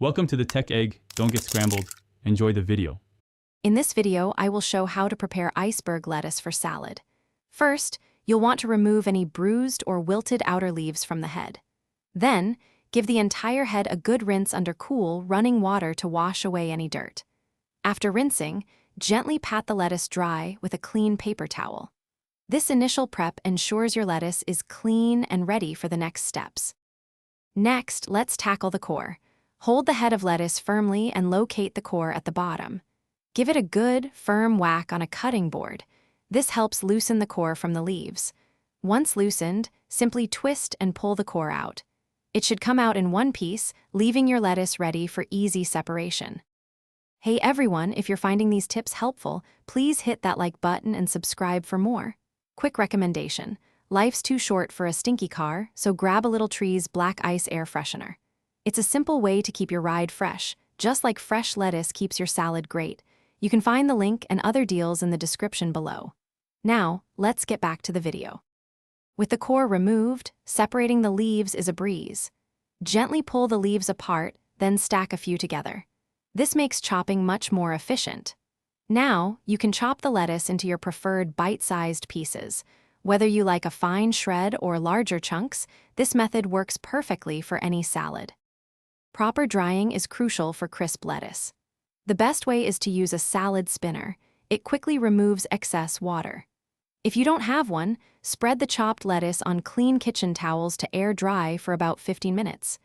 Welcome to the Tech Egg. Don't get scrambled. Enjoy the video. In this video, I will show how to prepare iceberg lettuce for salad. First, you'll want to remove any bruised or wilted outer leaves from the head. Then, give the entire head a good rinse under cool, running water to wash away any dirt. After rinsing, gently pat the lettuce dry with a clean paper towel. This initial prep ensures your lettuce is clean and ready for the next steps. Next, let's tackle the core. Hold the head of lettuce firmly and locate the core at the bottom. Give it a good, firm whack on a cutting board. This helps loosen the core from the leaves. Once loosened, simply twist and pull the core out. It should come out in one piece, leaving your lettuce ready for easy separation. Hey everyone, if you're finding these tips helpful, please hit that like button and subscribe for more. Quick recommendation: life's too short for a stinky car, so grab a little Tree's Black Ice Air Freshener. It's a simple way to keep your ride fresh, just like fresh lettuce keeps your salad great. You can find the link and other deals in the description below. Now, let's get back to the video. With the core removed, separating the leaves is a breeze. Gently pull the leaves apart, then stack a few together. This makes chopping much more efficient. Now, you can chop the lettuce into your preferred bite-sized pieces. Whether you like a fine shred or larger chunks, this method works perfectly for any salad. Proper drying is crucial for crisp lettuce. The best way is to use a salad spinner. It quickly removes excess water. If you don't have one, spread the chopped lettuce on clean kitchen towels to air dry for about 15 minutes.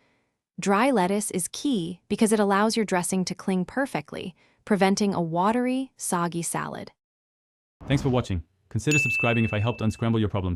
Dry lettuce is key because it allows your dressing to cling perfectly, preventing a watery, soggy salad. Thanks for watching. Consider subscribing if I helped unscramble your problems.